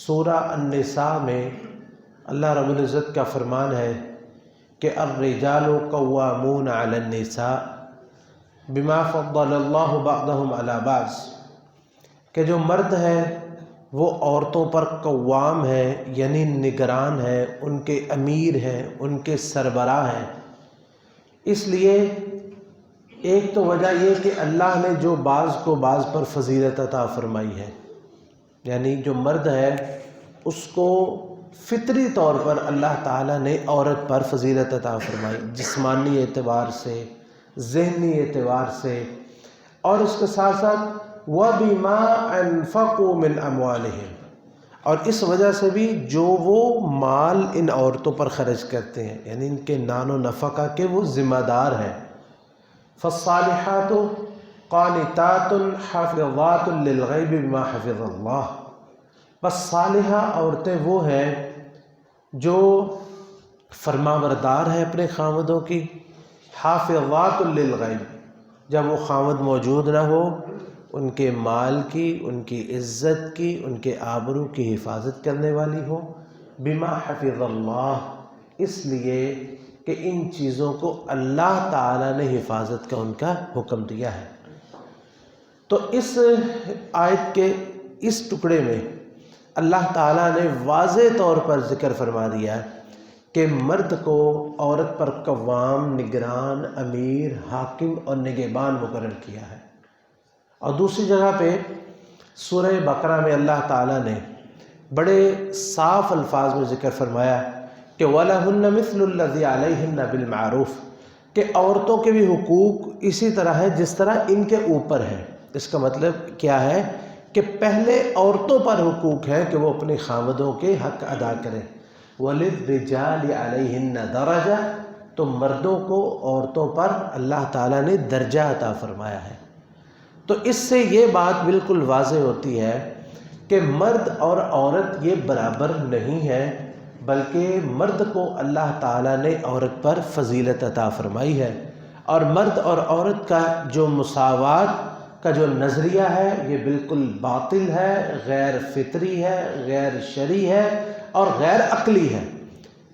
سورہ النساء میں اللہ رب العزت کا فرمان ہے کہ الرجال قوامون علی النساء بما فضل اللہ بعضهم علی بعض، کہ جو مرد ہے وہ عورتوں پر قوام ہے، یعنی نگران ہے، ان کے امیر ہیں، ان کے سربراہ ہیں۔ اس لیے ایک تو وجہ یہ کہ اللہ نے جو بعض کو بعض پر فضیلت عطا فرمائی ہے، یعنی جو مرد ہے اس کو فطری طور پر اللہ تعالیٰ نے عورت پر فضیلت عطا فرمائی، جسمانی اعتبار سے، ذہنی اعتبار سے، اور اس کے ساتھ ساتھ وَبِمَا أَنفَقُوا مِنْ أَمْوَالِهِمْ، اور اس وجہ سے بھی جو وہ مال ان عورتوں پر خرچ کرتے ہیں، یعنی ان کے نان و نفقہ کے وہ ذمہ دار ہیں۔ فَالصَّالِحَاتُ قَانِتَاتٌ حَافِظَاتٌ لِلْغَيْبِ بِمَا حَفِظَ اللَّهُ، بس صالحہ عورتیں وہ ہیں جو فرما بردار ہیں اپنے خاوندوں کی، حافظات للغیب، جب وہ خاوند موجود نہ ہو ان کے مال کی، ان کی عزت کی، ان کے آبرو کی حفاظت کرنے والی ہو، بما حفظ اللہ، اس لیے کہ ان چیزوں کو اللہ تعالیٰ نے حفاظت کا ان کا حکم دیا ہے۔ تو اس آیت کے اس ٹکڑے میں اللہ تعالیٰ نے واضح طور پر ذکر فرما دیا کہ مرد کو عورت پر قوام، نگران، امیر، حاکم اور نگہبان مقرر کیا ہے۔ اور دوسری جگہ پہ سورہ بقرہ میں اللہ تعالیٰ نے بڑے صاف الفاظ میں ذکر فرمایا کہ وَلَهُنَّ مِثْلُ الَّذِي عَلَيْهِنَّ بِالْمَعْرُوفِ، کہ عورتوں کے بھی حقوق اسی طرح ہے جس طرح ان کے اوپر ہے۔ اس کا مطلب کیا ہے کہ پہلے عورتوں پر حقوق ہے کہ وہ اپنے خاوندوں کے حق ادا کریں۔ وَلِلرِّجَالِ عَلَيْهِنَّ دَرَجَةٌ، تو مردوں کو عورتوں پر اللہ تعالیٰ نے درجہ عطا فرمایا ہے۔ تو اس سے یہ بات بالکل واضح ہوتی ہے کہ مرد اور عورت یہ برابر نہیں ہے، بلکہ مرد کو اللہ تعالیٰ نے عورت پر فضیلت عطا فرمائی ہے، اور مرد اور عورت کا جو مساوات کا جو نظریہ ہے یہ بالکل باطل ہے، غیر فطری ہے، غیر شرعی ہے اور غیر عقلی ہے،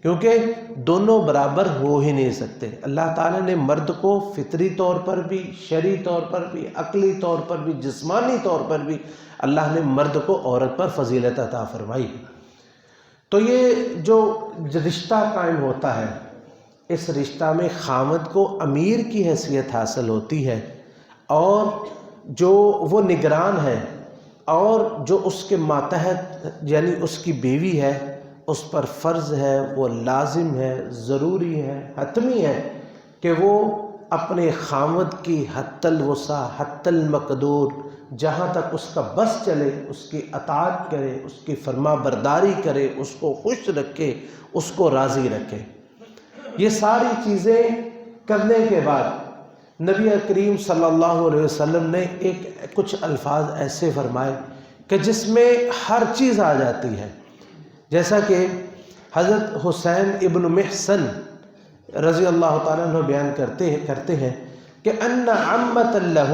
کیونکہ دونوں برابر ہو ہی نہیں سکتے۔ اللہ تعالیٰ نے مرد کو فطری طور پر بھی، شرعی طور پر بھی، عقلی طور پر بھی، جسمانی طور پر بھی اللہ نے مرد کو عورت پر فضیلت عطا فرمائی۔ تو یہ جو رشتہ قائم ہوتا ہے، اس رشتہ میں خاوند کو امیر کی حیثیت حاصل ہوتی ہے، اور جو وہ نگران ہے اور جو اس کے ماتحت یعنی اس کی بیوی ہے، اس پر فرض ہے، وہ لازم ہے، ضروری ہے، حتمی ہے کہ وہ اپنے خاوند کی حتی الوسع، حتی المقدور، جہاں تک اس کا بس چلے اس کی اطاعت کرے، اس کی فرما برداری کرے، اس کو خوش رکھے، اس کو راضی رکھے۔ یہ ساری چیزیں کرنے کے بعد نبی کریم صلی اللہ علیہ وسلم نے کچھ الفاظ ایسے فرمائے کہ جس میں ہر چیز آ جاتی ہے، جیسا کہ حضرت حسین ابن محسن رضی اللہ تعالیٰ عنہ بیان کرتے ہیں کہ ان عمۃ لہ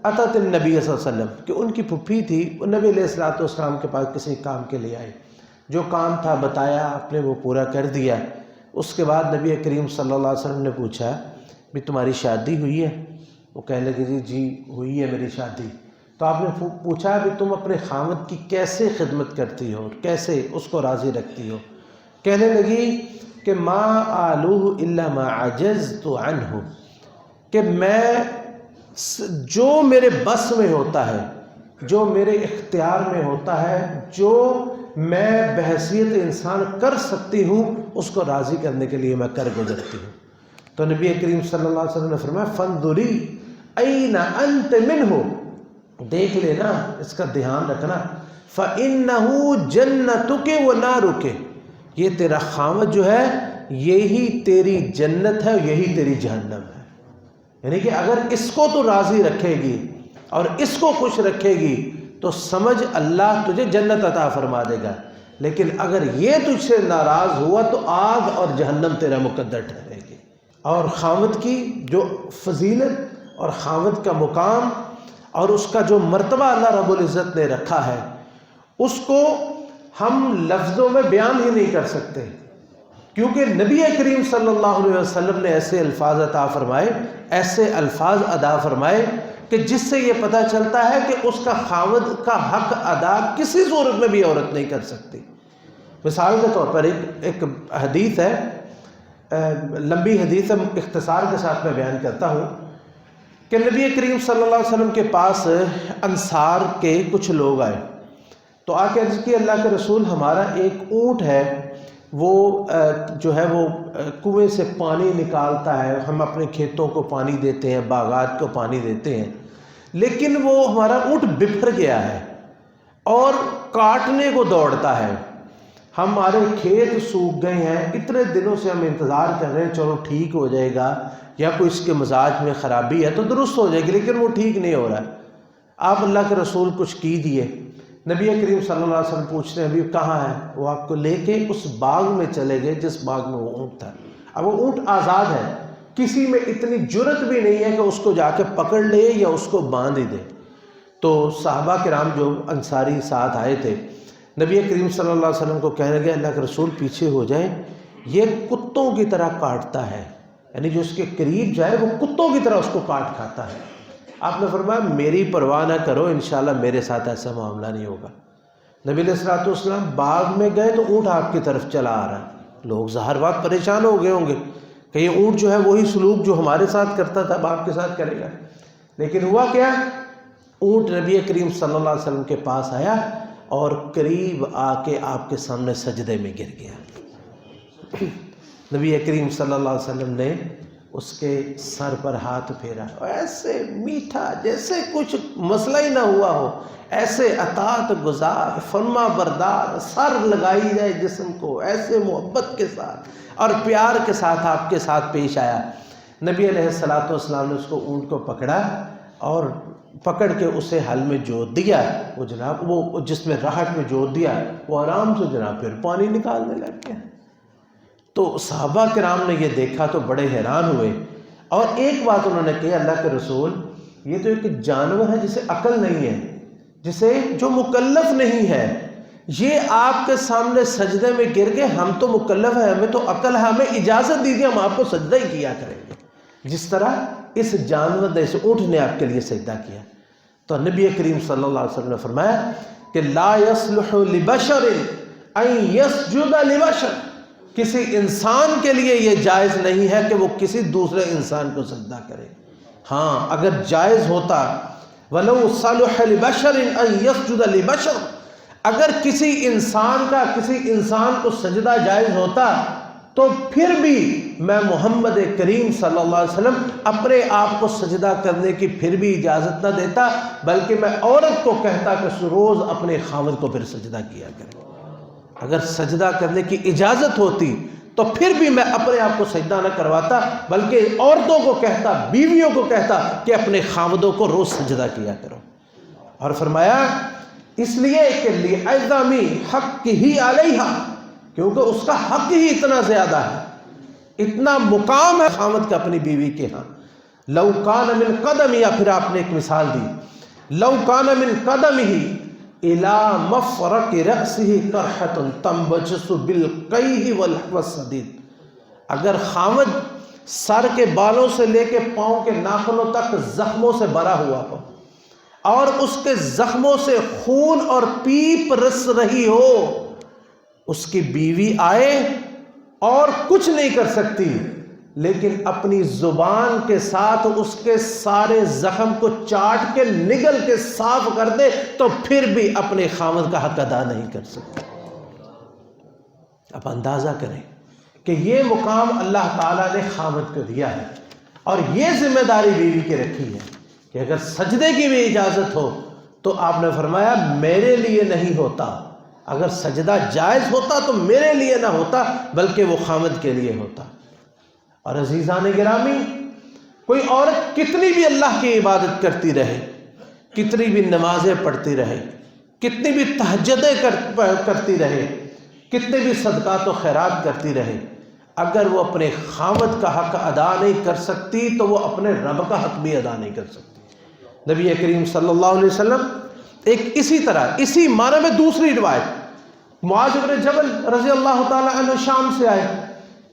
اتت النبی صلی اللہ علیہ وسلم، کہ ان کی پھپھی تھی، وہ نبی علیہ الصلوۃ والسلام کے پاس کسی کام کے لیے آئی، جو کام تھا بتایا، آپ نے وہ پورا کر دیا۔ اس کے بعد نبی کریم صلی اللہ علیہ وسلم نے پوچھا بھی تمہاری شادی ہوئی ہے؟ وہ کہنے لگی جی ہوئی ہے میری شادی۔ تو آپ نے پوچھا بھی تم اپنے خاوند کی کیسے خدمت کرتی ہو، کیسے اس کو راضی رکھتی ہو؟ کہنے لگی کہ ما آلوہ الا ما عجزت عنہ، کہ میں جو میرے بس میں ہوتا ہے، جو میرے اختیار میں ہوتا ہے، جو میں بحیثیت انسان کر سکتی ہوں، اس کو راضی کرنے کے لیے میں کر گزرتی ہوں۔ تو نبی کریم صلی اللہ علیہ وسلم نے فرمایا فانظری این انت منہ، دیکھ لینا، اس کا دھیان رکھنا، فَإِنَّهُ جَنَّتُكَ وَنَارُكَ، یہ تیرا خاوند جو ہے یہی تیری جنت ہے، یہی تیری جہنم ہے۔ یعنی کہ اگر اس کو تو راضی رکھے گی اور اس کو خوش رکھے گی تو سمجھ اللہ تجھے جنت عطا فرما دے گا، لیکن اگر یہ تجھ سے ناراض ہوا تو آگ اور جہنم تیرا مقدر ٹھہرے گی۔ اور خاوند کی جو فضیلت اور خاوند کا مقام اور اس کا جو مرتبہ اللہ رب العزت نے رکھا ہے، اس کو ہم لفظوں میں بیان ہی نہیں کر سکتے، کیونکہ نبی کریم صلی اللہ علیہ وسلم نے ایسے الفاظ عطا فرمائے، ایسے الفاظ ادا فرمائے کہ جس سے یہ پتہ چلتا ہے کہ اس کا خاوند کا حق ادا کسی صورت میں بھی عورت نہیں کر سکتی۔ مثال کے طور پر ایک حدیث ہے، لمبی حدیث ہے، اختصار کے ساتھ میں بیان کرتا ہوں کہ نبی کریم صلی اللہ علیہ وسلم کے پاس انصار کے کچھ لوگ آئے تو آ کے عرض کی، اللہ کے رسول ہمارا ایک اونٹ ہے، وہ جو ہے وہ کنویں سے پانی نکالتا ہے، ہم اپنے کھیتوں کو پانی دیتے ہیں، باغات کو پانی دیتے ہیں، لیکن وہ ہمارا اونٹ بپھر گیا ہے اور کاٹنے کو دوڑتا ہے، ہمارے کھیت سوکھ گئے ہیں، اتنے دنوں سے ہم انتظار کر رہے ہیں چلو ٹھیک ہو جائے گا، یا کوئی اس کے مزاج میں خرابی ہے تو درست ہو جائے گی، لیکن وہ ٹھیک نہیں ہو رہا ہے۔ آپ اللہ کے رسول کچھ کیجیے۔ نبی کریم صلی اللہ علیہ وسلم پوچھتے ہیں ابھی کہاں ہے؟ وہ آپ کو لے کے اس باغ میں چلے گئے جس باغ میں وہ اونٹ تھا۔ اب وہ اونٹ آزاد ہے، کسی میں اتنی جرت بھی نہیں ہے کہ اس کو جا کے پکڑ لے یا اس کو باندھ ہی دے۔ تو صحابہ کرام جو انصاری ساتھ آئے تھے، نبی کریم صلی اللہ علیہ وسلم کو کہنے لگے، اللہ کے رسول پیچھے ہو جائیں، یہ کتوں کی طرح کاٹتا ہے، یعنی جو اس کے قریب جائے وہ کتوں کی طرح اس کو کاٹ کھاتا ہے۔ آپ نے فرمایا میری پرواہ نہ کرو، انشاءاللہ میرے ساتھ ایسا معاملہ نہیں ہوگا۔ نبی علیہ الصلوۃ والسلام باغ میں گئے تو اونٹ آپ کی طرف چلا آ رہا ہے، لوگ ظاہر بات پریشان ہو گئے ہوں گے کہ یہ اونٹ جو ہے وہی سلوک جو ہمارے ساتھ کرتا تھا اب آپ کے ساتھ کرے گا۔ لیکن ہوا کیا؟ اونٹ نبی کریم صلی اللہ علیہ وسلم کے پاس آیا اور قریب آ کے آپ کے سامنے سجدے میں گر گیا۔ نبی کریم صلی اللہ علیہ وسلم نے اس کے سر پر ہاتھ پھیرا، ایسے میٹھا جیسے کچھ مسئلہ ہی نہ ہوا ہو، ایسے اطاعت گزار، فرما بردار، سر لگائی جائے جسم کو، ایسے محبت کے ساتھ اور پیار کے ساتھ آپ کے ساتھ پیش آیا۔ نبی علیہ الصلوۃ والسلام نے اس کو اونٹ کو پکڑا اور پکڑ کے اسے حل میں جوت دیا، وہ جناب وہ جس میں راحت میں جوت دیا وہ آرام سے جناب پھر پانی نکالنے لگ گیا۔ تو صحابہ کرام نے یہ دیکھا تو بڑے حیران ہوئے، اور ایک بات انہوں نے کہی، اللہ کے رسول یہ تو ایک جانور ہے جسے عقل نہیں ہے، جسے جو مکلف نہیں ہے، یہ آپ کے سامنے سجدے میں گر گئے، ہم تو مکلف ہیں، ہمیں تو عقل ہے، ہمیں اجازت دیجیے ہم آپ کو سجدہ ہی کیا کریں گے جس طرح اس جانور نے، اس اونٹ نے آپ کے لیے سجدہ کیا۔ تو نبی کریم صلی اللہ علیہ وسلم نے فرمایا کہ لا يصلح لبشر ان يسجد لبشر، کسی انسان کے لیے یہ جائز نہیں ہے کہ وہ کسی دوسرے انسان کو سجدہ کرے۔ ہاں اگر جائز ہوتا، وَلَوْ صَلُحَ لِبَشَرٍ أَن يَسْجُدَ لِبَشَرٍ، اگر کسی انسان کا کسی انسان کو سجدہ جائز ہوتا تو پھر بھی میں محمد کریم صلی اللہ علیہ وسلم اپنے آپ کو سجدہ کرنے کی پھر بھی اجازت نہ دیتا، بلکہ میں عورت کو کہتا کہ روز اپنے خاوند کو پھر سجدہ کیا کرے۔ اگر سجدہ کرنے کی اجازت ہوتی تو پھر بھی میں اپنے آپ کو سجدہ نہ کرواتا، بلکہ عورتوں کو کہتا، بیویوں کو کہتا کہ اپنے خاوندوں کو روز سجدہ کیا کرو۔ اور فرمایا اس لیے کہ لِعَظَمِ حَقِّهِ عَلَيْهَا، کیونکہ اس کا حق ہی اتنا زیادہ ہے، اتنا مقام ہے خاوند کا اپنی بیوی کے ہاں۔ لَوْ كَانَ مِنْ قَدَمِ، یا پھر آپ نے ایک مثال دی، لَوْ كَانَ مِنْ قَدَمِهِ إِلَى مَفْرَقِ رَأْسِهِ قَرْحَةٌ تَنْبَجِسُ بِالْقَيْحِ وَالْحَسَدِيدِ، اگر خاوند سر کے بالوں سے لے کے پاؤں کے ناخنوں تک زخموں سے بھرا ہوا ہو اور اس کے زخموں سے خون اور پیپ رس رہی ہو، اس کی بیوی آئے اور کچھ نہیں کر سکتی، لیکن اپنی زبان کے ساتھ اس کے سارے زخم کو چاٹ کے نگل کے صاف کر دے تو پھر بھی اپنے خاوند کا حق ادا نہیں کر سکتی۔ اب اندازہ کریں کہ یہ مقام اللہ تعالیٰ نے خاوند کو دیا ہے، اور یہ ذمہ داری بیوی کی رکھی ہے کہ اگر سجدے کی بھی اجازت ہو تو آپ نے فرمایا میرے لیے نہیں ہوتا، اگر سجدہ جائز ہوتا تو میرے لیے نہ ہوتا بلکہ وہ خاوند کے لیے ہوتا۔ اور عزیزان گرامی، کوئی عورت کتنی بھی اللہ کی عبادت کرتی رہے، کتنی بھی نمازیں پڑھتی رہے، کتنی بھی تہجدیں کرتی رہے، کتنے بھی صدقات و خیرات کرتی رہے، اگر وہ اپنے خاوند کا حق ادا نہیں کر سکتی تو وہ اپنے رب کا حق بھی ادا نہیں کر سکتی۔ نبی کریم صلی اللہ علیہ وسلم ایک اسی طرح اسی معنی میں دوسری روایت معاذ بن جبل رضی اللہ تعالیٰ عنہ شام سے آئے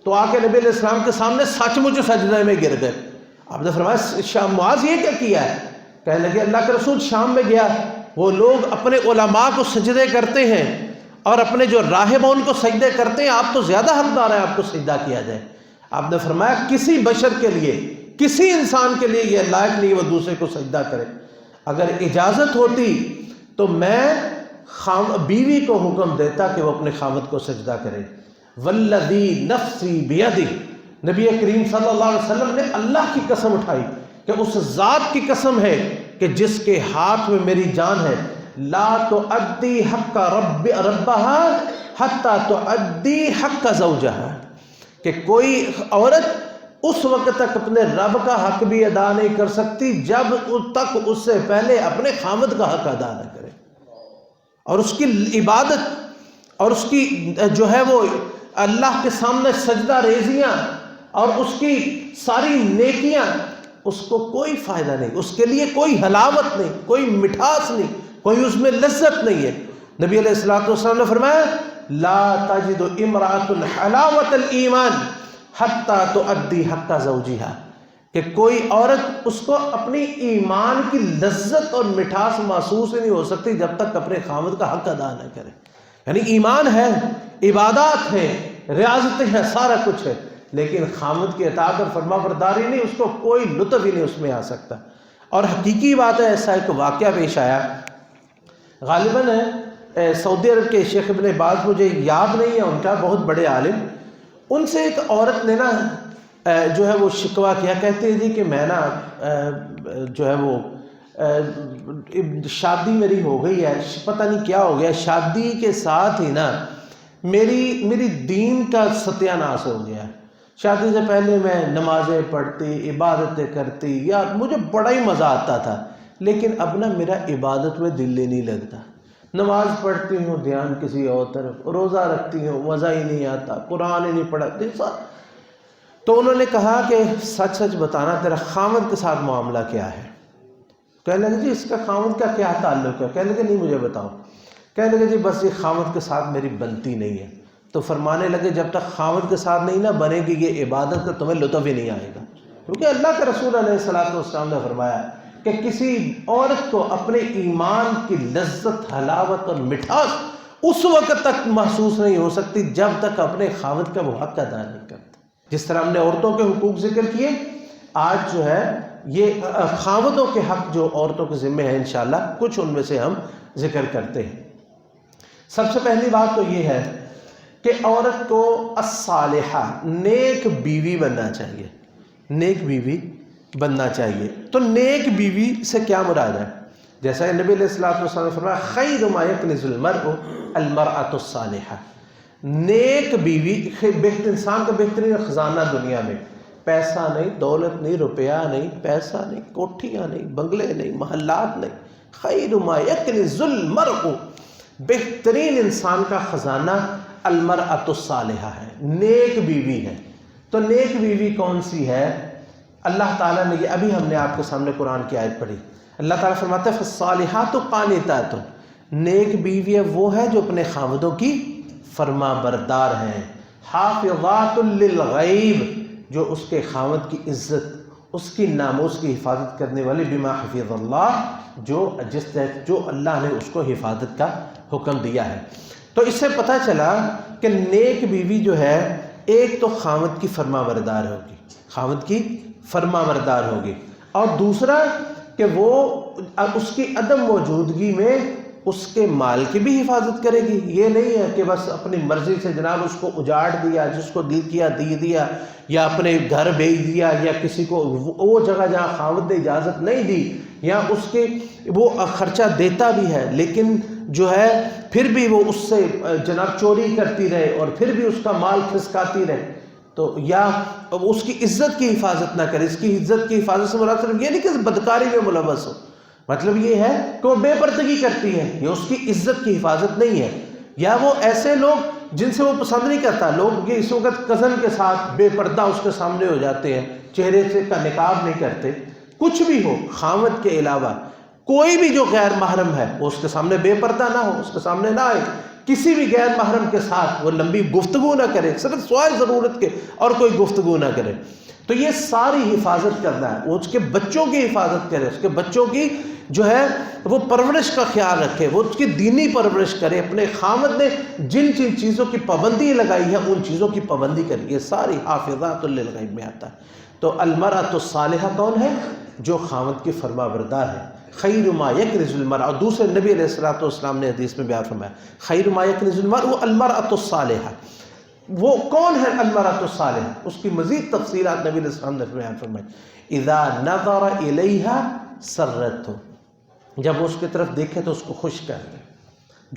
تو آ کے نبی علیہ السلام کے سامنے سچ مچ سجدے میں گر گئے. آپ نے فرمایا شام معاذ یہ کیا کیا ہے؟ کہنے لگے اللہ کے رسول شام میں گیا، وہ لوگ اپنے علماء کو سجدے کرتے ہیں اور اپنے جو راہب ہیں ان کو سجدے کرتے ہیں، آپ تو زیادہ حقدار ہیں آپ کو سجدہ کیا جائے. آپ نے فرمایا کسی بشر کے لیے، کسی انسان کے لیے یہ لائق نہیں وہ دوسرے کو سجدہ کرے. اگر اجازت ہوتی تو میں بیوی کو حکم دیتا کہ وہ اپنے خاوند کو سجدہ کرے. والذی نفسی بیدہ، نبی کریم صلی اللہ علیہ وسلم نے اللہ کی قسم اٹھائی کہ اس ذات کی قسم ہے کہ جس کے ہاتھ میں میری جان ہے، لا تؤدی حق ربہا حتی تؤدی حق زوجہا، کہ کوئی عورت اس وقت تک اپنے رب کا حق بھی ادا نہیں کر سکتی جب تک اس سے پہلے اپنے خاوند کا حق ادا نہ کرے. اور اس کی عبادت اور اس کی جو ہے وہ اللہ کے سامنے سجدہ ریزیاں اور اس کی ساری نیکیاں اس کو کوئی فائدہ نہیں، اس کے لیے کوئی حلاوت نہیں، کوئی مٹھاس نہیں، کوئی اس میں لذت نہیں ہے. نبی علیہ الصلوۃ والسلام نے فرمایا لا تجد امرأة حلاوت الایمان حتی تؤدی حق زوجہا، کہ کوئی عورت اس کو اپنی ایمان کی لذت اور مٹھاس محسوس ہی نہیں ہو سکتی جب تک اپنے خاوند کا حق ادا نہ کرے. یعنی ایمان ہے، عبادات ہیں، ریاضتیں ہیں، سارا کچھ ہے، لیکن خاوند کی اطاعت اور فرما برداری نہیں، اس کو کوئی لطف ہی نہیں اس میں آ سکتا. اور حقیقی بات ہے، ایسا ایک واقعہ پیش آیا غالباً سعودی عرب کے شیخ ابن باز، مجھے یاد نہیں ہے ان کا، بہت بڑے عالم، ان سے ایک عورت نے نا جو ہے وہ شکوہ کیا، کہتے ہیں جی کہ میں نا جو ہے وہ شادی میری ہو گئی ہے، پتہ نہیں کیا ہو گیا، شادی کے ساتھ ہی نا میری دین کا ستیہ ناس ہو گیا. شادی سے پہلے میں نمازیں پڑھتی، عبادتیں کرتی، یا مجھے بڑا ہی مزہ آتا تھا، لیکن اب نا میرا عبادت میں دل ہی نہیں لگتا. نماز پڑھتی ہوں دھیان کسی اور طرف، روزہ رکھتی ہوں مزہ ہی نہیں آتا، قرآن ہی نہیں پڑھا. تو انہوں نے کہا کہ سچ سچ بتانا تیرا خاوند کے ساتھ معاملہ کیا ہے؟ کہنے لگے جی اس کا خاوند کا کیا تعلق ہے؟ کہنے لگے نہیں مجھے بتاؤ. کہنے لگے جی بس یہ خاوند کے ساتھ میری بنتی نہیں ہے. تو فرمانے لگے جب تک خاوند کے ساتھ نہیں نہ بنے گی یہ عبادت کا تمہیں لطف ہی نہیں آئے گا. کیونکہ اللہ کے رسول علیہ الصلوۃ والسلام نے فرمایا کہ کسی عورت کو اپنے ایمان کی لذت، حلاوت اور مٹھاس اس وقت تک محسوس نہیں ہو سکتی جب تک اپنے خاوند کا وہ حق ادا نہیں کرتی. جس طرح ہم نے عورتوں کے حقوق ذکر کیے، آج جو ہے یہ خاوندوں کے حق جو عورتوں کے ذمہ ہیں انشاءاللہ کچھ ان میں سے ہم ذکر کرتے ہیں. سب سے پہلی بات تو یہ ہے کہ عورت کو الصالحہ، نیک بیوی بننا چاہیے، نیک بیوی بننا چاہیے. تو نیک بیوی سے کیا مراد ہے؟ جیسا کہ نبی علیہ الصلوۃ والسلام نے فرمایا خیر ما یکنز المرء المرأة الصالحہ، نیک بیوی انسان کا بہترین خزانہ دنیا میں. پیسہ نہیں، دولت نہیں، روپیہ نہیں، پیسہ نہیں، کوٹھیاں نہیں، بنگلے نہیں، محلات نہیں. خیر ما یکنز المرء، بہترین انسان کا خزانہ المرأة الصالحہ ہے، نیک بیوی ہے. تو نیک بیوی کون سی ہے؟ اللہ تعالیٰ نے یہ ابھی ہم نے آپ کے سامنے قرآن کی آیت پڑھی. اللہ تعالیٰ فرماتا ہے فالصالحات قانتات، نیک بیوی وہ ہے جو اپنے خاوندوں کی فرما بردار ہیں. حافظات للغیب، جو اس کے خاوند کی عزت، اس کی ناموس کی حفاظت کرنے والی، بما حفظ اللہ، جو اللہ نے اس کو حفاظت کا حکم دیا ہے. تو اس سے پتہ چلا کہ نیک بیوی جو ہے ایک تو خاوند کی فرما بردار ہوگی، خاوند کی فرما بردار ہوگی، اور دوسرا کہ وہ اس کی عدم موجودگی میں اس کے مال کی بھی حفاظت کرے گی. یہ نہیں ہے کہ بس اپنی مرضی سے جناب اس کو اجاڑ دیا، جس کو دل کیا دے دیا، یا اپنے گھر بھیج دیا، یا کسی کو وہ جگہ جہاں خاوند نے اجازت نہیں دی، یا اس کے وہ خرچہ دیتا بھی ہے لیکن جو ہے پھر بھی وہ اس سے جناب چوری کرتی رہے اور پھر بھی اس کا مال کھسکاتی رہے. تو یا اس کی عزت کی حفاظت نہ کرے. اس کی عزت کی حفاظت سے مراد صرف یہ نہیں کہ بدکاری میں ملوث ہو، مطلب یہ ہے کہ وہ بے پردگی کرتی ہے، یہ اس کی عزت کی حفاظت نہیں ہے. یا وہ ایسے لوگ جن سے وہ پسند نہیں کرتا، لوگ یہ اس وقت کزن کے ساتھ بے پردہ اس کے سامنے ہو جاتے ہیں، چہرے سے کا نقاب نہیں کرتے. کچھ بھی ہو، خاوند کے علاوہ کوئی بھی جو غیر محرم ہے وہ اس کے سامنے بے پردہ نہ ہو، اس کے سامنے نہ آئے. کسی بھی غیر محرم کے ساتھ وہ لمبی گفتگو نہ کرے، صرف سوائے ضرورت کے اور کوئی گفتگو نہ کرے۔ تو یہ ساری حفاظت کرنا ہے، وہ اس کے بچوں کی حفاظت کرے، اس کے بچوں کی جو ہے وہ پرورش کا خیال رکھے، وہ اس کی دینی پرورش کرے، اپنے خامد نے جن جن چیزوں کی پابندی لگائی ہے ان چیزوں کی پابندی کرے، یہ ساری حافظات للغیب میں آتا ہے۔ تو المرأۃ الصالحہ کون ہے؟ جو خامد کی فرما بردار ہے۔ خیر ما یکنز المرء، اور دوسرے نبی علیہ الصلوۃ والسلام نے حدیث میں بیان فرمایا خیر ما یکنز المرء المرأۃ الصالحہ۔ وہ کون ہے المرأۃ الصالحہ؟ اس کی مزید تفصیلات نبی علیہ السلام نے بیان فرمائی، اذا نظر الیہا سرتہ، جب اس کی طرف دیکھے تو اس کو خوش کر دے،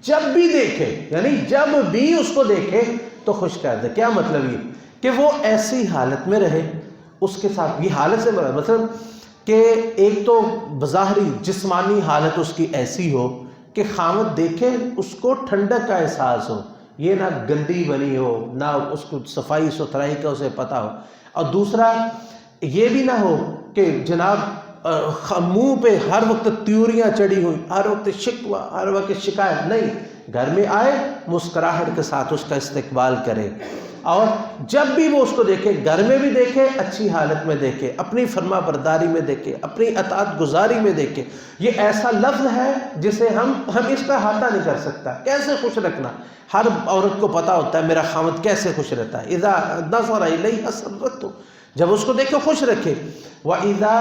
جب بھی دیکھے، یعنی جب بھی اس کو دیکھے تو خوش کر دے۔ کیا مطلب یہ کہ وہ ایسی حالت میں رہے، اس کے ساتھ یہ حالت سے مطلب کہ ایک تو بظاہری جسمانی حالت اس کی ایسی ہو کہ خامد دیکھے اس کو ٹھنڈک کا احساس ہو، یہ نہ گندی بنی ہو، نہ اس کو صفائی ستھرائی کا اسے پتہ ہو، اور دوسرا یہ بھی نہ ہو کہ جناب منہ پہ ہر وقت تیوریاں چڑھی ہوئی، ہر وقت شکوہ، ہر وقت شکایت، نہیں، گھر میں آئے مسکراہٹ کے ساتھ اس کا استقبال کرے، اور جب بھی وہ اس کو دیکھے، گھر میں بھی دیکھے، اچھی حالت میں دیکھے، اپنی فرما برداری میں دیکھے، اپنی اطاعت گزاری میں دیکھے۔ یہ ایسا لفظ ہے جسے ہم اس کا احاطہ نہیں کر سکتا۔ کیسے خوش رکھنا، ہر عورت کو پتہ ہوتا ہے میرا خامد کیسے خوش رہتا ہے۔ اذا نظر الیہا سرتہ، جب اس کو دیکھے خوش رکھے، وَإِذَا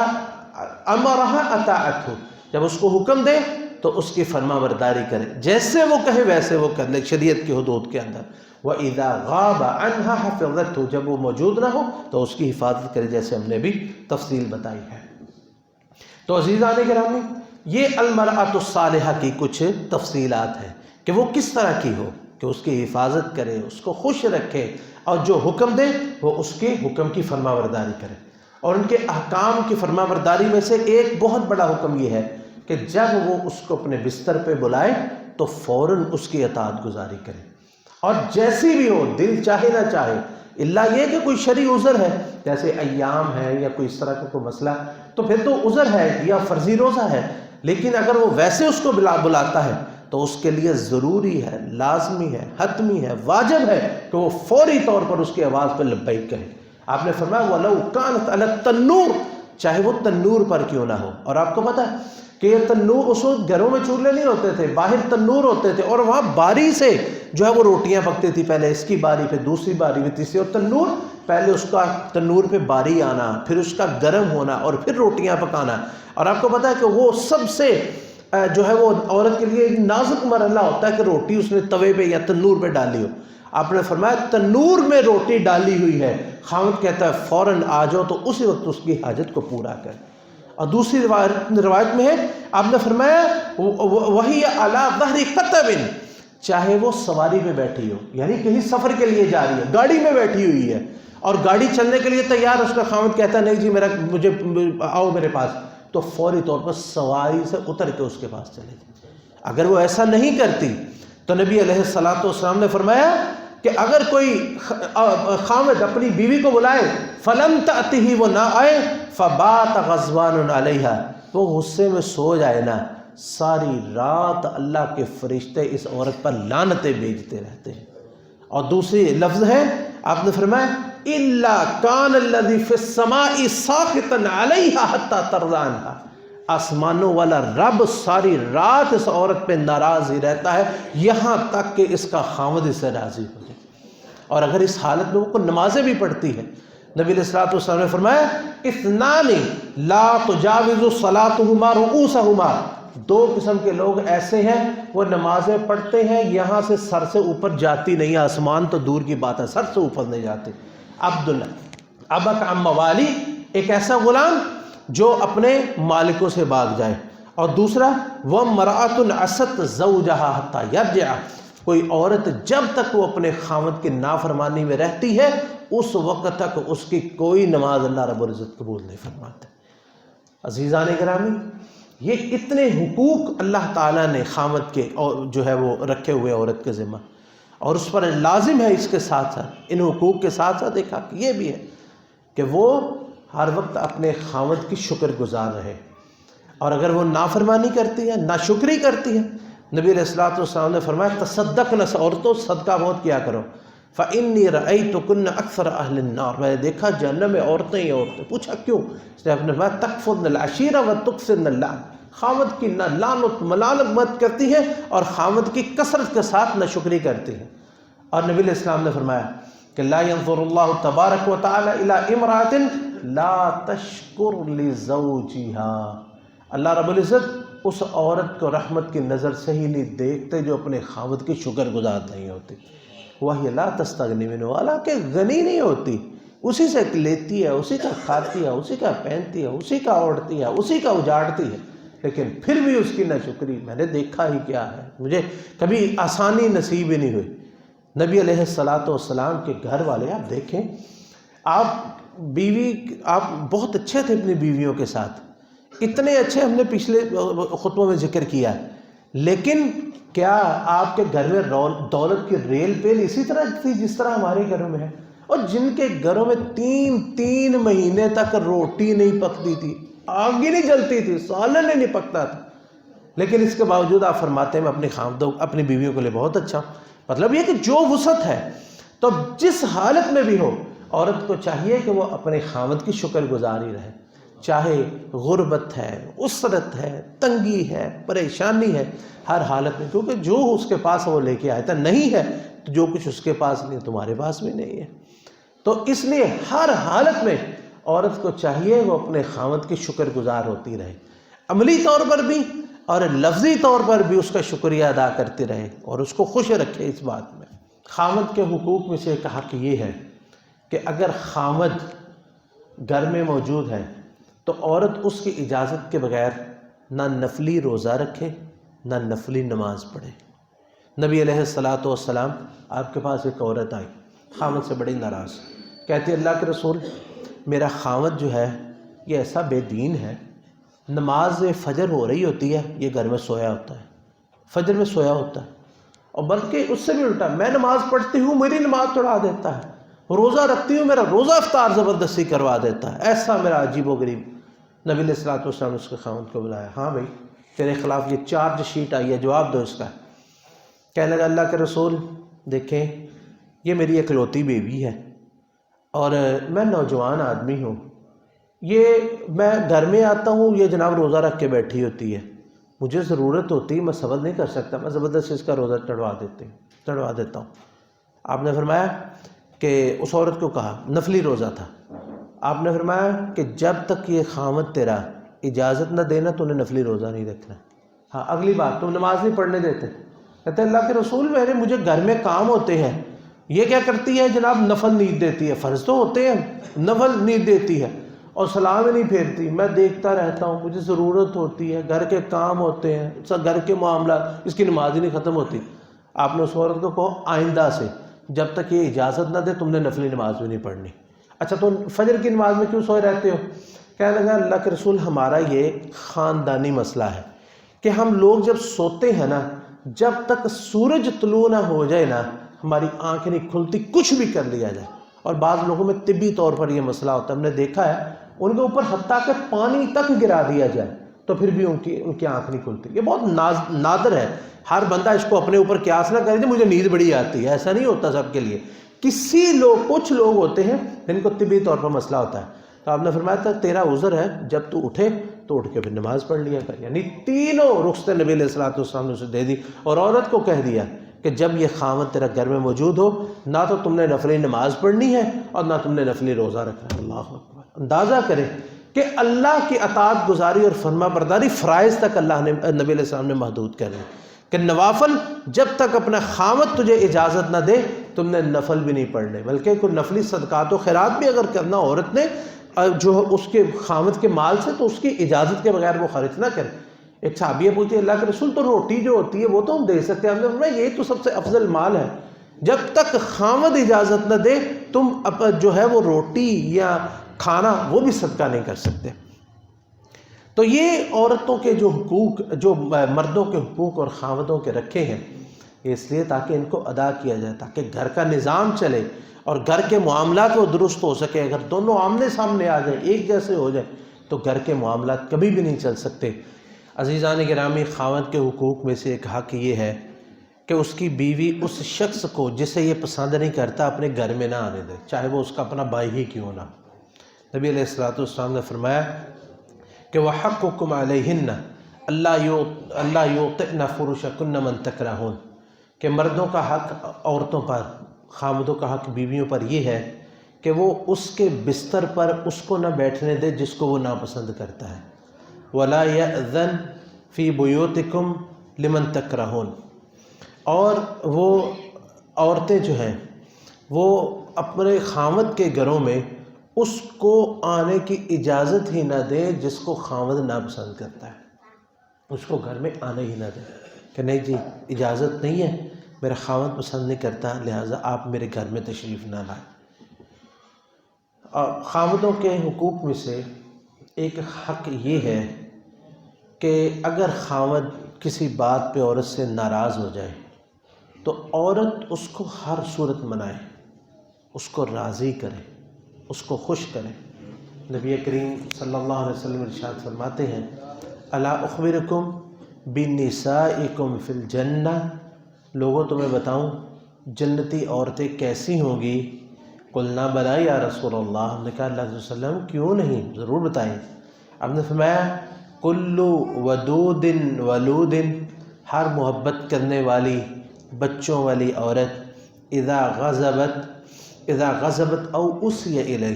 أَمَرَهَا أَطَاعَتْهُ، جب اس کو حکم دے تو اس کی فرما برداری کرے، جیسے وہ کہے ویسے وہ کر لے شریعت کی حدود کے اندر۔ وَإِذَا غَابَ عَنْهَا حَفِظَتْهُ، جب وہ موجود نہ ہو تو اس کی حفاظت کرے، جیسے ہم نے بھی تفصیل بتائی ہے۔ تو عزیزان گرامی، یہ المرأۃ الصالحہ کی کچھ تفصیلات ہیں کہ وہ کس طرح کی ہو، کہ اس کی حفاظت کرے، اس کو خوش رکھے، اور جو حکم دے وہ اس کے حکم کی فرما برداری کرے۔ اور ان کے احکام کی فرما برداری میں سے ایک بہت بڑا حکم یہ ہے کہ جب وہ اس کو اپنے بستر پہ بلائے تو فوراً اس کی اطاعت گزاری کرے، اور جیسی بھی ہو، دل چاہے نہ چاہے، اللہ یہ کہ کوئی شرعی عذر ہے جیسے ایام ہے یا کوئی اس طرح کا کوئی مسئلہ، تو پھر تو عذر ہے یا فرضی روزہ ہے، لیکن اگر وہ ویسے اس کو بلاتا ہے تو اس کے لیے ضروری ہے، لازمی ہے، حتمی ہے، واجب ہے کہ وہ فوری طور پر اس کی آواز پہ لبیک کہے۔ آپ نے فرمایا وَلَوْ كَانَتْ عَلَى التَّنُّورِ، چاہے وہ تنور پر کیوں نہ ہو۔ اور آپ کو پتہ ہے کہ یہ تنور اس وقت گھروں میں چولہے نہیں ہوتے تھے، باہر تنور ہوتے تھے، اور وہاں باری سے جو ہے وہ روٹیاں پکتی تھی، پہلے اس کی باری، پھر دوسری باری، پھر تیسری، اور تنور پہلے اس کا تنور پہ باری آنا، پھر اس کا گرم ہونا، اور پھر روٹیاں پکانا۔ اور آپ کو پتہ ہے کہ وہ سب سے جو ہے وہ عورت کے لیے نازک مرحلہ ہوتا ہے کہ روٹی اس نے توے پہ یا تنور پہ ڈالی ہو۔ آپ نے فرمایا تنور میں روٹی ڈالی ہوئی ہے، خاوند کہتا ہے فوراً آ جاؤ تو اسی وقت اس کی حاجت کو پورا کر۔ اور دوسری روایت میں ہے، آپ نے فرمایا وہی علی ظہر قطب، چاہے وہ سواری پہ بیٹھی ہو، یعنی کہیں سفر کے لیے جا رہی ہے، گاڑی میں بیٹھی ہوئی ہے اور گاڑی چلنے کے لیے تیار، اس کا خاوند کہتا ہے نہیں جی مجھے آؤ میرے پاس، تو فوری طور پر سواری سے اتر کے اس کے پاس چلے جائے۔ اگر وہ ایسا نہیں کرتی تو نبی علیہ الصلوۃ والسلام نے فرمایا کہ اگر کوئی خامد اپنی بیوی کو بلائے فلم تأتہ، وہ نہ آئے، فبات غضبان علیہا، وہ غصے میں سو جائے نا، ساری رات اللہ کے فرشتے اس عورت پر لعنتیں بھیجتے رہتے ہیں۔ اور دوسری لفظ ہے، آپ نے فرمایا الا کان الذی فی السماء ساخطا علیہا حتی ترضی عنہا، آسمانوں والا رب ساری رات اس عورت پہ ناراض ہی رہتا ہے یہاں تک کہ اس کا خامد اس سے راضی ہو جائے۔ اور اگر اس حالت میں وہ نمازیں بھی پڑھتی ہے، نبی علیہ الصلوۃ والسلام نے فرمایا اثنان لا تجاوز صلاتهما رؤوسهما، دو قسم کے لوگ ایسے ہیں وہ نمازیں پڑھتے ہیں یہاں سے سر سے اوپر جاتی نہیں، آسمان تو دور کی بات ہے، سر سے اوپر نہیں جاتی۔ عبداللہ ابک عن موالی، ایک ایسا غلام جو اپنے مالکوں سے بھاگ جائے، اور دوسرا وامرأۃ عصت زوجہا حتی یرجع، کوئی عورت جب تک وہ اپنے خاوند کی نافرمانی میں رہتی ہے اس وقت تک اس کی کوئی نماز اللہ رب العزت قبول نہیں فرماتا۔ عزیزان گرامی، یہ اتنے حقوق اللہ تعالیٰ نے خاوند کے جو ہے وہ رکھے ہوئے عورت کے ذمہ، اور اس پر لازم ہے اس کے ساتھ ساتھ ان حقوق کے ساتھ ساتھ ایک حق یہ بھی ہے کہ وہ ہر وقت اپنے خاوند کی شکر گزار رہے، اور اگر وہ نافرمانی کرتی ہے، ناشکری کرتی ہے، نبی علیہ الصلوۃ والسلام نے فرمایا تصدقن، عورتوں صدقہ بہت کیا کرو، فإنی رأیتکن اکثر اہل النار، میں نے دیکھا جہنم میں عورتیں ہی عورتیں۔ پوچھا کیوں؟ اس نے اپنے فرمایا تکفرن العشیرہ وتکثرن اللعن، خامد کی نہ لعنت ملامت مت کرتی ہے اور خامد کی کثرت کے ساتھ ناشکری کرتی ہے۔ اور نبی علیہ السلام نے فرمایا کہ لا ينظر اللہ تبارک و تعالی الی امرأۃ لا تشکر لزوجها، اللہ رب العزت اس عورت کو رحمت کی نظر سے ہی نہیں دیکھتے جو اپنے خامد کی شکر گزار نہیں ہوتی۔ وہی لا تستغنی منہ، حالانکہ غنی نہیں ہوتی، اسی سے لیتی ہے، اسی کا کھاتی ہے، اسی کا پہنتی ہے، اسی کا اوڑھتی ہے، اسی کا اجاڑتی ہے، لیکن پھر بھی اس کی ناشکری میں نے دیکھا ہی کیا ہے، مجھے کبھی آسانی نصیب ہی نہیں ہوئی۔ نبی علیہ السلام کے گھر والے آپ دیکھیں، آپ بہت اچھے تھے اپنی بیویوں کے ساتھ، اتنے اچھے ہم نے پچھلے خطبوں میں ذکر کیا ہے، لیکن کیا آپ کے گھر میں دولت کی ریل پیل اسی طرح تھی جس طرح ہمارے گھروں میں ہے؟ اور جن کے گھروں میں تین مہینے تک روٹی نہیں پکتی تھی، آگ ہی نہیں جلتی تھی، سالن ہی نہیں پکتا تھا، لیکن اس کے باوجود آپ فرماتے ہیں میں اپنی بیویوں کے لیے بہت اچھا ہوں۔ مطلب یہ کہ جو وسعت ہے، تو جس حالت میں بھی ہو عورت کو چاہیے کہ وہ اپنے خامد کی شکر گزاری رہے، چاہے غربت ہے، اسرت ہے، تنگی ہے، پریشانی ہے، ہر حالت میں، کیونکہ جو اس کے پاس وہ لے کے آیا تھا، نہیں ہے تو جو کچھ اس کے پاس نہیں تمہارے پاس بھی نہیں ہے، تو اس لیے ہر حالت میں عورت کو چاہیے وہ اپنے خامد کی شکر گزار ہوتی رہے، عملی طور پر بھی اور لفظی طور پر بھی اس کا شکریہ ادا کرتی رہے اور اس کو خوش رکھے اس بات میں۔ خامد کے حقوق میں سے ایک حق یہ ہے کہ اگر خامد گھر میں موجود ہے تو عورت اس کی اجازت کے بغیر نہ نفلی روزہ رکھے نہ نفلی نماز پڑھے۔ نبی علیہ السلام آپ کے پاس ایک عورت آئی، خامد سے بڑی ناراض، کہتی اللہ کے رسول میرا خامد جو ہے یہ ایسا بے دین ہے، نماز فجر ہو رہی ہوتی ہے یہ گھر میں سویا ہوتا ہے، فجر میں سویا ہوتا ہے، اور بلکہ اس سے بھی الٹا، میں نماز پڑھتی ہوں میری نماز چھڑا دیتا ہے، روزہ رکھتی ہوں میرا روزہ افطار زبردستی کروا دیتا ہے، ایسا میرا عجیب و غریب۔ نبی علیہ السلام نے اس کے خامد کو بلایا، ہاں بھائی تیرے خلاف یہ چارج شیٹ آئی ہے، جواب دو اس کا۔ کہنے لگا اللہ کے رسول دیکھیں یہ میری اکلوتی بیوی ہے اور میں نوجوان آدمی ہوں، یہ میں گھر میں آتا ہوں یہ جناب روزہ رکھ کے بیٹھی ہوتی ہے، مجھے ضرورت ہوتی ہے میں صبر نہیں کر سکتا، میں زبردستی اس کا روزہ چڑھوا دیتا ہوں۔ آپ نے فرمایا کہ اس عورت کو کہا، نفلی روزہ تھا، آپ نے فرمایا کہ جب تک یہ خامد تیرا اجازت نہ دینا تو انہیں نفلی روزہ نہیں رکھنا۔ ہاں اگلی بات، تم نماز نہیں پڑھنے دیتے، کہتے اللہ کے رسول مجھے گھر میں کام ہوتے ہیں، یہ کیا کرتی ہے جناب نفل نیند دیتی ہے، فرض تو ہوتے ہیں، نفل نیند دیتی ہے اور سلام ہی نہیں پھیرتی، میں دیکھتا رہتا ہوں، مجھے ضرورت ہوتی ہے، گھر کے کام ہوتے ہیں، گھر کے معاملات، اس کی نماز ہی نہیں ختم ہوتی۔ آپ نے اس عورت کو کہا آئندہ سے جب تک یہ اجازت نہ دے تم نے نفلی نماز بھی نہیں پڑھنی۔ اچھا تو فجر کی نماز میں کیوں سوئے رہتے ہو؟ کہنے لگا اللہ کے رسول ہمارا یہ خاندانی مسئلہ ہے کہ ہم لوگ جب سوتے ہیں نا، جب تک سورج طلوع نہ ہو جائے نا ہماری آنکھ نہیں کھلتی، کچھ بھی کر لیا جائے، اور بعض لوگوں میں طبی طور پر یہ مسئلہ ہوتا ہے، ہم نے دیکھا ہے ان کے اوپر حتیٰ کہ پانی تک گرا دیا جائے تو پھر بھی ان کی آنکھ نہیں کھلتی۔ یہ بہت نادر ہے، ہر بندہ اس کو اپنے اوپر قیاس نہ کرے مجھے نیند بڑی آتی ہے، ایسا نہیں ہوتا سب کے لیے، کچھ لوگ ہوتے ہیں جن کو طبی طور پر مسئلہ ہوتا ہے۔ تو آپ نے فرمایا تھا تیرا عذر ہے، جب تو اٹھے تو اٹھ کے پھر نماز پڑھ لیا کر، یعنی تینوں رخصتیں نبی علیہ السلام نے اسے دے دی، اور عورت کو کہہ دیا کہ جب یہ خامد تیرا گھر میں موجود ہو نہ تو تم نے نفلی نماز پڑھنی ہے اور نہ تم نے نفلی روزہ رکھنا ہے۔ اللہ اکبر، اندازہ کریں کہ اللہ کی اطاعت گزاری اور فرما برداری فرائض تک اللہ نے نبی علیہ السلام نے محدود کر دی کہ نوافل جب تک اپنا خامد تجھے اجازت نہ دے تم نے نفل بھی نہیں پڑھنے، بلکہ کوئی نفلی صدقات و خیرات بھی اگر کرنا عورت نے جو اس کے خامد کے مال سے تو اس کی اجازت کے بغیر وہ خرچ نہ کرے۔ ایک صحابیہ پوچھتی ہے اللہ کے رسول تو روٹی جو ہوتی ہے وہ تو ہم دے سکتے ہیں، ہم نے فرمایا یہ تو سب سے افضل مال ہے، جب تک خامد اجازت نہ دے تم جو ہے وہ روٹی یا کھانا وہ بھی صدقہ نہیں کر سکتے۔ تو یہ عورتوں کے جو حقوق، جو مردوں کے حقوق اور خامدوں کے رکھے ہیں، اس لیے تاکہ ان کو ادا کیا جائے، تاکہ گھر کا نظام چلے اور گھر کے معاملات وہ درست ہو سکے۔ اگر دونوں آمنے سامنے آ جائیں، ایک جیسے ہو جائیں، تو گھر کے معاملات کبھی بھی نہیں چل سکتے۔ عزیزان گرامی، خاوند کے حقوق میں سے ایک حق یہ ہے کہ اس کی بیوی اس شخص کو جسے یہ پسند نہیں کرتا اپنے گھر میں نہ آنے دے، چاہے وہ اس کا اپنا بھائی ہی کیوں نہ۔ نبی علیہ الصلوۃ والسلام نے فرمایا کہ وَحَقُّكُمْ عَلَيْهِنَّ اللہ يُوطِئْنَ فُرُشَكُنَّ مَن تَكْرَهُونَ، کہ مردوں کا حق عورتوں پر، خامدوں کا حق بیویوں پر یہ ہے کہ وہ اس کے بستر پر اس کو نہ بیٹھنے دے جس کو وہ ناپسند کرتا ہے۔ وَلَا يَأْذَنْ فِي بُيُوتِكُمْ لِمَن تَكْرَهُونَ، اور وہ عورتیں جو ہیں وہ اپنے خامد کے گھروں میں اس کو آنے کی اجازت ہی نہ دیں جس کو خامد ناپسند کرتا ہے، اس کو گھر میں آنے ہی نہ دیں کہ نہیں جی اجازت نہیں ہے، میرا خامد پسند نہیں کرتا، لہٰذا آپ میرے گھر میں تشریف نہ لائیں۔ اور خامدوں کے حقوق میں سے ایک حق یہ ہے کہ اگر خامد کسی بات پہ عورت سے ناراض ہو جائے تو عورت اس کو ہر صورت منائے، اس کو راضی کرے، اس کو خوش کرے۔ نبی کریم صلی اللہ علیہ وسلم ارشاد فرماتے ہیں الا اخبرکم بنسائکم فی الجنہ، لوگوں تمہیں بتاؤں جنتی عورتیں کیسی ہوں گی؟ قلنا بلا یا رسول اللہ، ہم نے کہا اللہ علیہ وسلم کیوں نہیں، ضرور بتائیں۔ آپ نے فرمایا کل ودود ولود، ہر محبت کرنے والی بچوں والی عورت، اذا غضبت او اسی الیہ،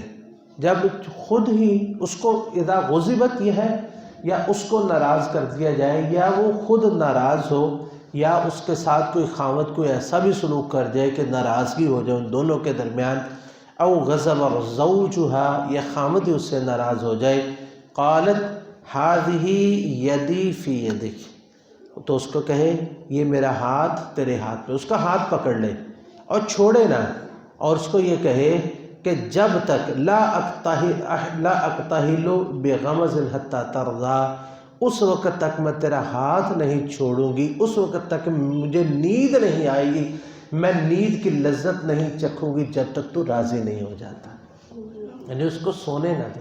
جب خود ہی اس کو، اذا غضبت یہ ہے یا اس کو ناراض کر دیا جائے یا وہ خود ناراض ہو یا اس کے ساتھ کوئی خامد کوئی ایسا بھی سلوک کر جائے کہ ناراضگی ہو جائے ان دونوں کے درمیان، او غضب زوجها، یا خامد اس سے ناراض ہو جائے، قالت هذه یدی فی یدک، تو اس کو کہے یہ میرا ہاتھ تیرے ہاتھ میں، اس کا ہاتھ پکڑ لے اور چھوڑے نہ، اور اس کو یہ کہے کہ جب تک لا اقتحل بغمز حتی ترضا، اس وقت تک میں تیرا ہاتھ نہیں چھوڑوں گی، اس وقت تک مجھے نیند نہیں آئے گی، میں نیند کی لذت نہیں چکھوں گی جب تک تو راضی نہیں ہو جاتا۔ یعنی اس کو سونے نہ دے،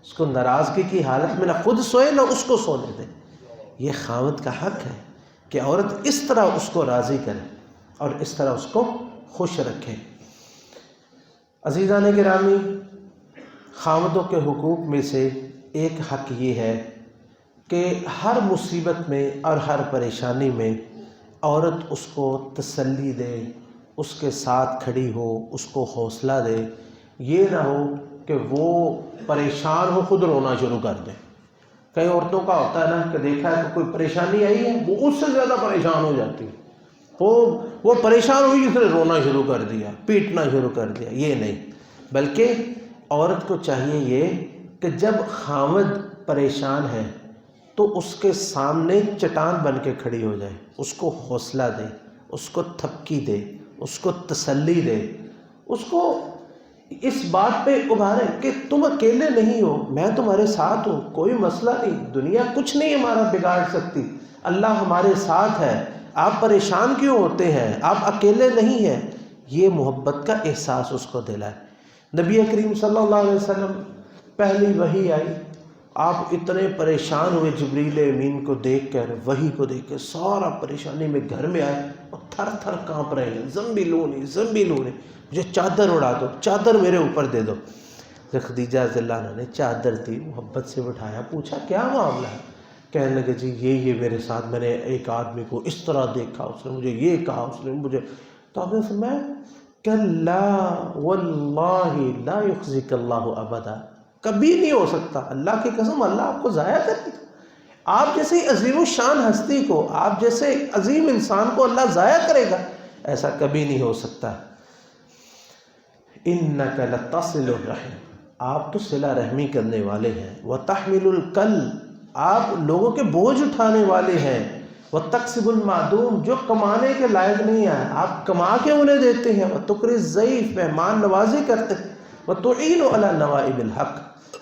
اس کو ناراضگی کی حالت میں نہ خود سوئے نہ اس کو سونے دے۔ یہ خاوند کا حق ہے کہ عورت اس طرح اس کو راضی کرے اور اس طرح اس کو خوش رکھے۔ عزیزان گرامی، خاوندوں کے حقوق میں سے ایک حق یہ ہے کہ ہر مصیبت میں اور ہر پریشانی میں عورت اس کو تسلی دے، اس کے ساتھ کھڑی ہو، اس کو حوصلہ دے، یہ نہ ہو کہ وہ پریشان ہو خود رونا شروع کر دے۔ کئی عورتوں کا ہوتا ہے نا کہ دیکھا ہے کہ کوئی پریشانی آئی ہے وہ اس سے زیادہ پریشان ہو جاتی ہے، وہ پریشان ہوئی، اس نے رونا شروع کر دیا، پیٹنا شروع کر دیا۔ یہ نہیں، بلکہ عورت کو چاہیے یہ کہ جب خامد پریشان ہے تو اس کے سامنے چٹان بن کے کھڑی ہو جائے، اس کو حوصلہ دے، اس کو تھپکی دے، اس کو تسلی دے، اس کو اس بات پہ ابھارے کہ تم اکیلے نہیں ہو، میں تمہارے ساتھ ہوں، کوئی مسئلہ نہیں، دنیا کچھ نہیں ہمارا بگاڑ سکتی، اللہ ہمارے ساتھ ہے، آپ پریشان کیوں ہوتے ہیں، آپ اکیلے نہیں ہیں۔ یہ محبت کا احساس اس کو دلائے۔ نبی کریم صلی اللہ علیہ وسلم پہلی وحی آئی، آپ اتنے پریشان ہوئے جبریل امین کو دیکھ کر، وحی کو دیکھ کر سارا پریشانی میں گھر میں آئے اور تھر تھر کانپ رہے ہیں، زنبیلونی زنبیلونی، مجھے چادر اڑا دو، چادر میرے اوپر دے دو۔ خدیجہ رضی اللہ عنہا نے چادر دی، محبت سے بٹھایا، پوچھا کیا معاملہ ہے؟ کہنے لگے جی یہ میرے ساتھ، میں نے ایک آدمی کو اس طرح دیکھا، اس نے مجھے یہ کہا، اس نے مجھے، تو آپ نے فرمایا کلا واللہ لا یخزیک اللہ ابدا، کبھی نہیں ہو سکتا، اللہ کی قسم اللہ آپ کو ضائع کرے گا، آپ جیسے عظیم الشان ہستی کو، آپ جیسے عظیم انسان کو اللہ ضائع کرے گا، ایسا کبھی نہیں ہو سکتا۔ انک لتصل الرحم، آپ تو صلہ رحمی کرنے والے ہیں، وتحمل الکل، آپ لوگوں کے بوجھ اٹھانے والے ہیں، وتکسب المعدوم، جو کمانے کے لائق نہیں ہے آپ کما کے انہیں دیتے ہیں، وتکری الضیف، مہمان نوازی کرتے ہیں، وتعین علی نوائب الحق،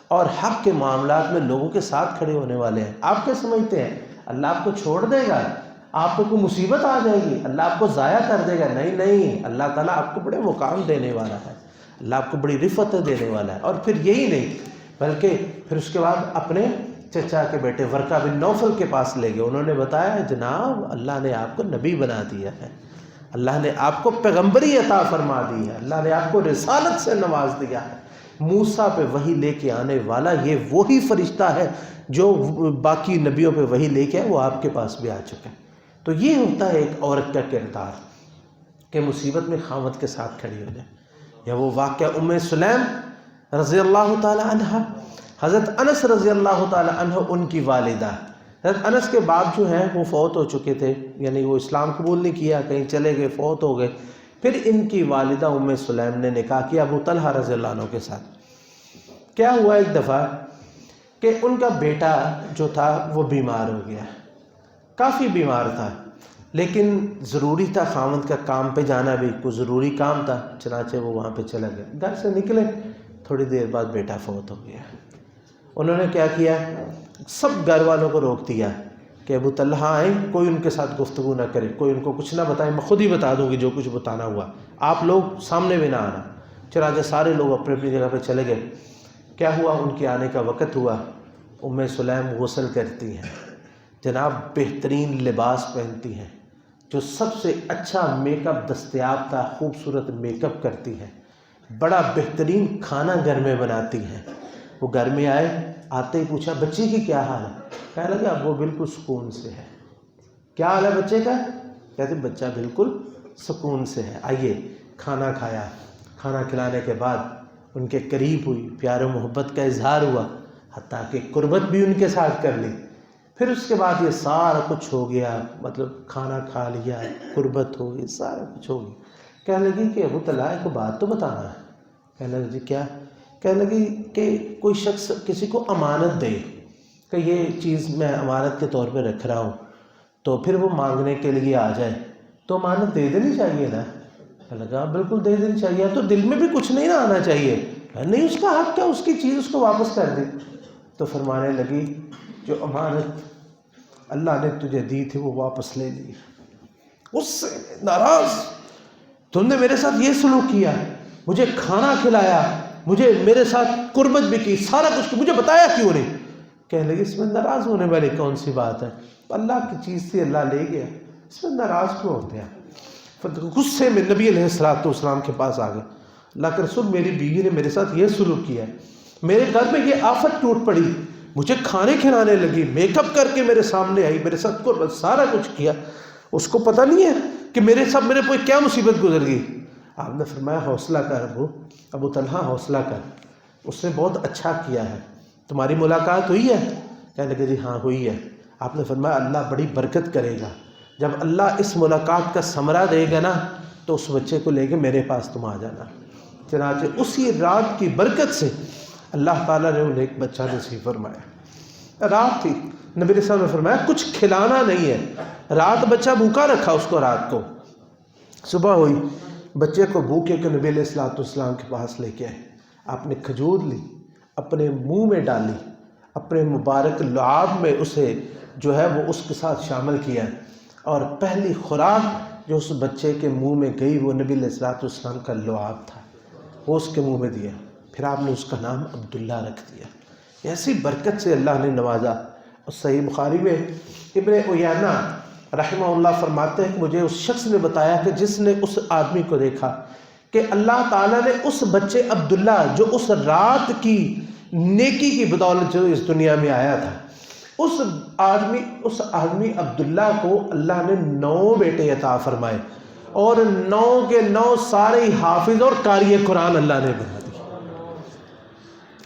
اور حق کے معاملات میں لوگوں کے ساتھ کھڑے ہونے والے ہیں۔ آپ کیا سمجھتے ہیں اللہ آپ کو چھوڑ دے گا، آپ کو کوئی مصیبت آ جائے گی اللہ آپ کو ضائع کر دے گا؟ نہیں نہیں، اللہ تعالیٰ آپ کو بڑے مقام دینے والا ہے، اللہ آپ کو بڑی رفعت دینے والا ہے۔ اور پھر یہی نہیں بلکہ پھر اس کے بعد اپنے چچا کے بیٹے ورقہ بن نوفل کے پاس لے گئے. انہوں نے بتایا جناب اللہ نے آپ کو نبی بنا دیا ہے, اللہ نے آپ کو پیغمبری عطا فرما دی ہے, اللہ نے آپ کو رسالت سے نواز دیا ہے. موسیٰ پہ وحی لے کے آنے والا یہ وہی فرشتہ ہے جو باقی نبیوں پہ وحی لے کے وہ آپ کے پاس بھی آ چکا ہے. تو یہ ہوتا ہے ایک عورت کا کردار کہ مصیبت میں خاوند کے ساتھ کھڑی ہو جائے. یا وہ واقعہ ام سلیم رضی اللہ تعالی عنہ, حضرت انس رضی اللہ تعالی عنہ ان کی والدہ. حضرت انس کے باپ جو ہیں وہ فوت ہو چکے تھے, یعنی وہ اسلام قبول نہیں کیا, کہیں چلے گئے, فوت ہو گئے. پھر ان کی والدہ ام سلیم نے نکاح کیا ابو طلحہ رضی اللہ عنہ کے ساتھ. کیا ہوا ایک دفعہ کہ ان کا بیٹا جو تھا وہ بیمار ہو گیا, کافی بیمار تھا, لیکن ضروری تھا خاوند کا کام پہ جانا, بھی کوئی ضروری کام تھا, چنانچہ وہ وہاں پہ چلا گیا. گھر سے نکلے, تھوڑی دیر بعد بیٹا فوت ہو گیا. انہوں نے کیا کیا, سب گھر والوں کو روک دیا کہ ابو طلحہ آئیں, کوئی ان کے ساتھ گفتگو نہ کرے, کوئی ان کو کچھ نہ بتائے, میں خود ہی بتا دوں گی جو کچھ بتانا ہوا, آپ لوگ سامنے بھی نہ آنا. چنانچہ سارے لوگ اپنی اپنی جگہ پہ چلے گئے. کیا ہوا, ان کے آنے کا وقت ہوا. ام سلیم غسل کرتی ہیں, جناب بہترین لباس پہنتی ہیں, جو سب سے اچھا میک اپ دستیاب تھا, خوبصورت میک اپ کرتی ہیں, بڑا بہترین کھانا گھر میں بناتی ہیں. وہ گھر میں آئے, آتے ہی پوچھا بچی کی کیا حال ہے؟ کہنے لگا اب وہ بالکل سکون سے ہے. کیا حال ہے بچے کا؟ کہتے بچہ بالکل سکون سے ہے. آئیے, کھانا کھایا, کھانا کھلانے کے بعد ان کے قریب ہوئی, پیار و محبت کا اظہار ہوا, حتیٰ کہ قربت بھی ان کے ساتھ کر لی. پھر اس کے بعد یہ سارا کچھ ہو گیا, مطلب کھانا کھا لیا, قربت ہو گئی, سارا کچھ ہو گیا. کہنے لگی کہ ابو طلحہ کو بات تو بتانا ہے. کہنے لگی جی کیا؟ کہنے لگی کہ کوئی شخص کسی کو امانت دے کہ یہ چیز میں امانت کے طور پہ رکھ رہا ہوں, تو پھر وہ مانگنے کے لیے آ جائے تو امانت دے دینی چاہیے نا. کہنے لگا بالکل دے دینی چاہیے, تو دل میں بھی کچھ نہیں نہ آنا چاہیے, نہیں اس کا حق کیا, اس کی چیز اس کو واپس کر دے. تو فرمانے لگی جو امانت اللہ نے تجھے دی تھی وہ واپس لے لی. اس سے ناراض, تم نے میرے ساتھ یہ سلوک کیا, مجھے کھانا کھلایا, مجھے میرے ساتھ قربت بھی کی, سارا کچھ, مجھے بتایا کیوں نہیں؟ کہنے لگے اس میں ناراض ہونے والی کون سی بات ہے, اللہ کی چیز تھی, اللہ لے گیا, اس میں ناراض کیوں ہوتے ہیں؟ غصے میں نبی علیہ السلام کے پاس آ گئے, اللہ کے رسول میری بیوی نے میرے ساتھ یہ سلوک کیا ہے, میرے گھر میں یہ آفت ٹوٹ پڑی, مجھے کھانے کھلانے لگی, میک اپ کر کے میرے سامنے آئی, میرے ساتھ قربت, سارا کچھ کیا, اس کو پتہ نہیں ہے کہ میرے ساتھ میرے کوئی کیا مصیبت گزر گئی. آپ نے فرمایا حوصلہ کر ابو طلحہ, حوصلہ کر, اس نے بہت اچھا کیا ہے, تمہاری ملاقات ہوئی ہے؟ کہنے لگے جی ہاں ہوئی ہے. آپ نے فرمایا اللہ بڑی برکت کرے گا, جب اللہ اس ملاقات کا ثمرہ دے گا نا تو اس بچے کو لے کے میرے پاس تم آ جانا. چنانچہ اسی رات کی برکت سے اللہ تعالیٰ نے انہیں ایک بچہ نصیب فرمایا. رات تھی, نبی علیہ السلام نے فرمایا کچھ کھلانا نہیں ہے, رات بچہ بھوکا رکھا اس کو, رات کو صبح ہوئی, بچے کو بھوکے کے نبی علیہ السلام کے پاس لے کے آئے. آپ نے کھجور لی, اپنے منہ میں ڈالی, اپنے مبارک لعاب میں اسے جو ہے وہ اس کے ساتھ شامل کیا, اور پہلی خوراک جو اس بچے کے منہ میں گئی وہ نبی علیہ السلام کا لعاب تھا, وہ اس کے منہ میں دیا. پھر آپ نے اس کا نام عبداللہ رکھ دیا. ایسی برکت سے اللہ نے نوازا. اور صحیح بخاری میں ابن عیینہ رحمہ اللہ فرماتے ہیں کہ مجھے اس شخص نے بتایا کہ جس نے اس آدمی کو دیکھا کہ اللہ تعالیٰ نے اس بچے عبداللہ جو اس رات کی نیکی کی بدولت جو اس دنیا میں آیا تھا, اس آدمی عبداللہ کو اللہ نے 9 بیٹے عطا فرمائے, اور 9 کے 9 سارے حافظ اور قاری قرآن اللہ نے بنا دی.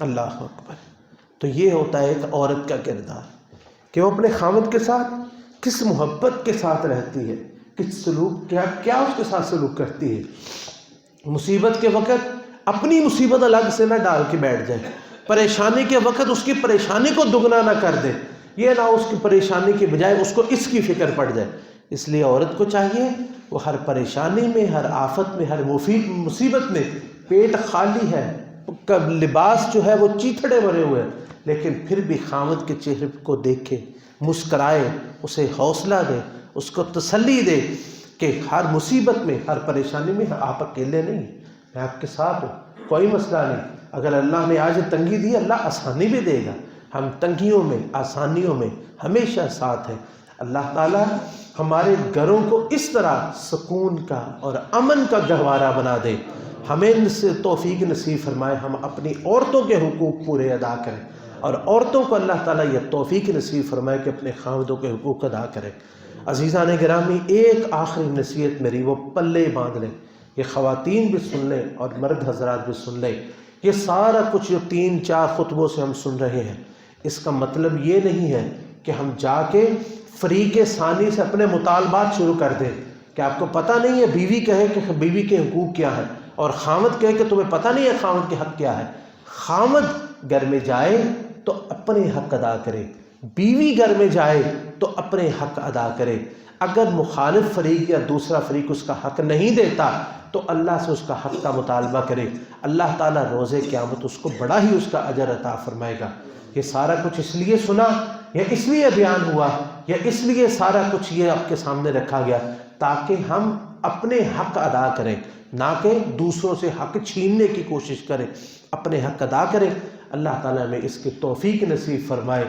اللہ اکبر. تو یہ ہوتا ہے ایک عورت کا کردار کہ وہ اپنے خاوند کے ساتھ کس محبت کے ساتھ رہتی ہے, کس سلوک کیا اس کے ساتھ سلوک کرتی ہے. مصیبت کے وقت اپنی مصیبت الگ سے نہ ڈال کے بیٹھ جائے, پریشانی کے وقت اس کی پریشانی کو دگنا نہ کر دے, یہ نہ اس کی پریشانی کے بجائے اس کو اس کی فکر پڑ جائے. اس لیے عورت کو چاہیے وہ ہر پریشانی میں, ہر آفت میں, ہر مصیبت میں, پیٹ خالی ہے, لباس جو ہے وہ چیتھڑے بھرے ہوئے ہیں, لیکن پھر بھی خاوند کے چہرے کو دیکھے, مسکرائے, اسے حوصلہ دے, اس کو تسلی دے کہ ہر مصیبت میں, ہر پریشانی میں آپ اکیلے نہیں, میں آپ کے ساتھ ہوں, کوئی مسئلہ نہیں. اگر اللہ نے آج تنگی دی, اللہ آسانی بھی دے گا. ہم تنگیوں میں آسانیوں میں ہمیشہ ساتھ ہیں۔ اللہ تعالیٰ ہمارے گھروں کو اس طرح سکون کا اور امن کا گہوارہ بنا دے، ہمیں سے توفیق نصیب فرمائے ہم اپنی عورتوں کے حقوق پورے ادا کریں، اور عورتوں کو اللہ تعالیٰ یہ توفیق نصیب فرمائے کہ اپنے خاوندوں کے حقوق ادا کریں۔ عزیزان گرامی، ایک آخری نصیحت میری وہ پلے باندھ لیں، یہ خواتین بھی سن لیں اور مرد حضرات بھی سن لیں۔ یہ سارا کچھ جو 3-4 خطبوں سے ہم سن رہے ہیں، اس کا مطلب یہ نہیں ہے کہ ہم جا کے فریق ثانی سے اپنے مطالبات شروع کر دیں کہ آپ کو پتہ نہیں ہے بیوی کہے کہ بیوی کے حقوق کیا ہے، اور خاوند کہے کہ تمہیں پتہ نہیں ہے خاوند کے حق کیا ہے۔ خاوند گھر میں جائے تو اپنے حق ادا کرے، بیوی گھر میں جائے تو اپنے حق ادا کرے۔ اگر مخالف فریق یا دوسرا فریق اس کا حق نہیں دیتا تو اللہ سے اس کا حق کا مطالبہ کرے، اللہ تعالیٰ روز قیامت اس کو بڑا ہی اس کا اجر عطا فرمائے گا۔ یہ سارا کچھ اس لیے سنا یا اس لیے بیان ہوا یا اس لیے سارا کچھ یہ آپ کے سامنے رکھا گیا تاکہ ہم اپنے حق ادا کریں، نہ کہ دوسروں سے حق چھیننے کی کوشش کریں، اپنے حق ادا کریں۔ اللہ تعالیٰ ہمیں اس کی توفیق نصیب فرمائے۔